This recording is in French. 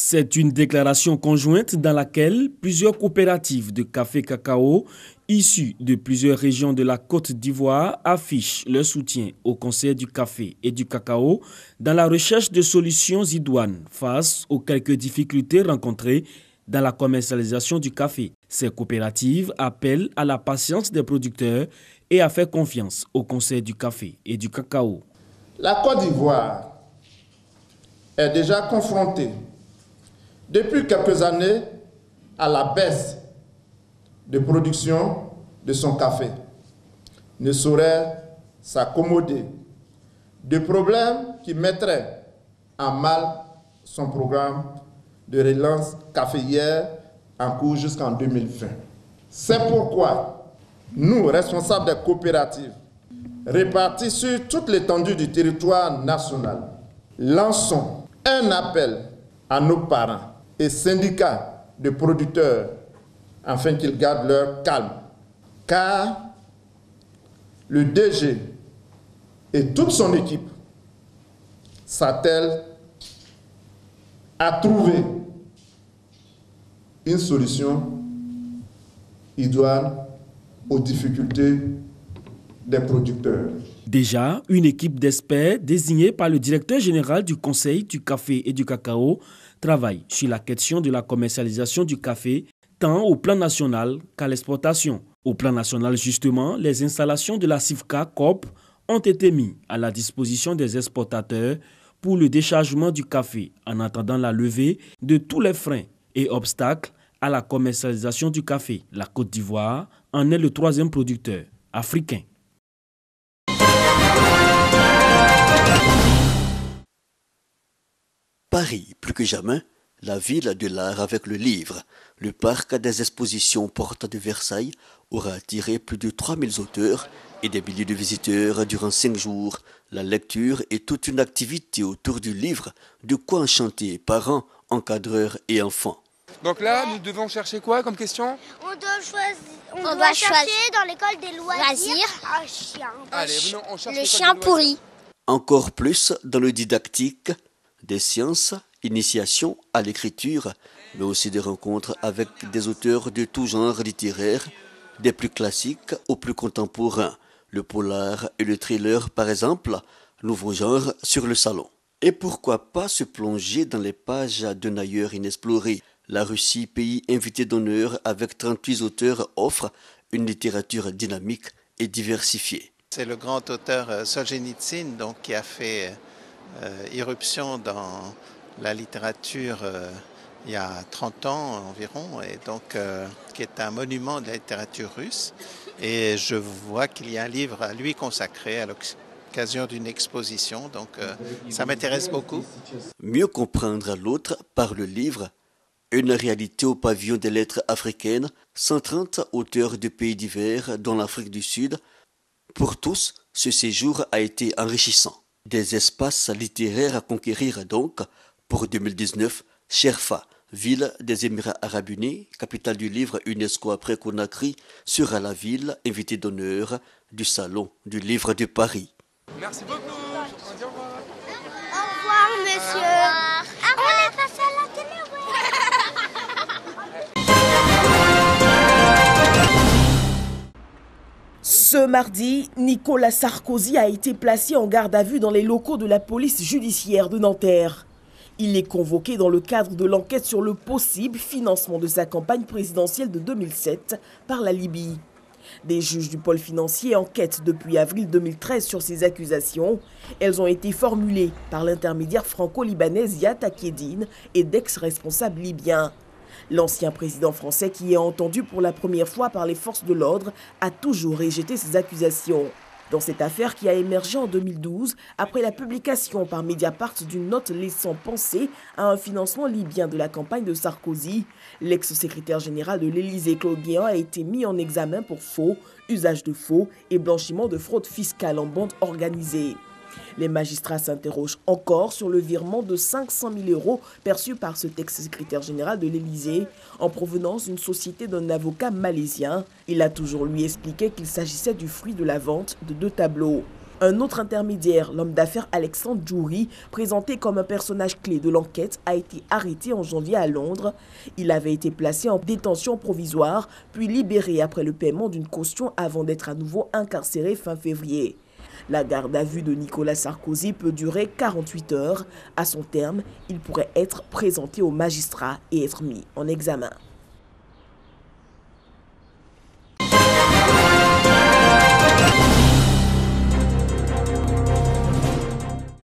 C'est une déclaration conjointe dans laquelle plusieurs coopératives de café-cacao issues de plusieurs régions de la Côte d'Ivoire affichent leur soutien au Conseil du café et du cacao dans la recherche de solutions idoines face aux quelques difficultés rencontrées dans la commercialisation du café. Ces coopératives appellent à la patience des producteurs et à faire confiance au Conseil du café et du cacao. La Côte d'Ivoire est déjà confrontée depuis quelques années à la baisse de production de son café, ne saurait s'accommoder de problèmes qui mettraient en mal son programme de relance caféière en cours jusqu'en 2020. C'est pourquoi nous, responsables des coopératives, répartis sur toute l'étendue du territoire national, lançons un appel à nos parents et syndicats de producteurs afin qu'ils gardent leur calme. Car le DG et toute son équipe s'attellent à trouver une solution idoine aux difficultés des producteurs. Déjà, une équipe d'experts désignée par le directeur général du Conseil du café et du cacao travaille sur la question de la commercialisation du café tant au plan national qu'à l'exportation. Au plan national, justement, les installations de la CIFCA Coop ont été mises à la disposition des exportateurs pour le déchargement du café en attendant la levée de tous les freins et obstacles à la commercialisation du café. La Côte d'Ivoire en est le troisième producteur africain. Paris, plus que jamais, la ville de l'art avec le livre. Le parc des expositions Porte de Versailles aura attiré plus de 3000 auteurs et des milliers de visiteurs durant 5 jours. La lecture est toute une activité autour du livre, de quoi enchanter parents, encadreurs et enfants. Donc là, nous devons chercher quoi comme question? On doit chercher dans l'école des loisirs un chien. Allez, venons, on cherche le chien pourri. Encore plus dans le didactique, des sciences, initiation à l'écriture, mais aussi des rencontres avec des auteurs de tout genre littéraire, des plus classiques aux plus contemporains. Le polar et le thriller, par exemple, nouveau genre sur le salon. Et pourquoi pas se plonger dans les pages d'un ailleurs inexploré? La Russie, pays invité d'honneur avec 38 auteurs, offre une littérature dynamique et diversifiée. C'est le grand auteur Solzhenitsyn donc, qui a fait irruption dans la littérature il y a 30 ans environ, et donc qui est un monument de la littérature russe. Et je vois qu'il y a un livre à lui consacré à l'occasion d'une exposition, donc ça m'intéresse beaucoup. Mieux comprendre l'autre par le livre, une réalité au pavillon des lettres africaines, 130 auteurs de pays divers, dont l'Afrique du Sud. Pour tous, ce séjour a été enrichissant. Des espaces littéraires à conquérir donc. Pour 2019, Sherfa, ville des Émirats Arabes Unis, capitale du livre UNESCO après Conakry, sera la ville invitée d'honneur du Salon du Livre de Paris. Merci beaucoup. On dit au revoir. Au revoir, monsieur. On est passé à la télé, Ce mardi, Nicolas Sarkozy a été placé en garde à vue dans les locaux de la police judiciaire de Nanterre. Il est convoqué dans le cadre de l'enquête sur le possible financement de sa campagne présidentielle de 2007 par la Libye. Des juges du pôle financier enquêtent depuis avril 2013 sur ces accusations. Elles ont été formulées par l'intermédiaire franco-libanais Ziad Takedine et d'ex-responsables libyens. L'ancien président français, qui est entendu pour la première fois par les forces de l'ordre, a toujours rejeté ces accusations. Dans cette affaire qui a émergé en 2012, après la publication par Mediapart d'une note laissant penser à un financement libyen de la campagne de Sarkozy, l'ex-secrétaire général de l'Élysée, Claude Guéant, a été mis en examen pour faux, usage de faux et blanchiment de fraude fiscale en bande organisée. Les magistrats s'interrogent encore sur le virement de 500 000 € perçu par ce ex-secrétaire général de l'Élysée en provenance d'une société d'un avocat malaisien. Il a toujours lui expliqué qu'il s'agissait du fruit de la vente de 2 tableaux. Un autre intermédiaire, l'homme d'affaires Alexandre Djouri, présenté comme un personnage clé de l'enquête, a été arrêté en janvier à Londres. Il avait été placé en détention provisoire, puis libéré après le paiement d'une caution avant d'être à nouveau incarcéré fin février. La garde à vue de Nicolas Sarkozy peut durer 48 heures. À son terme, il pourrait être présenté au magistrat et être mis en examen.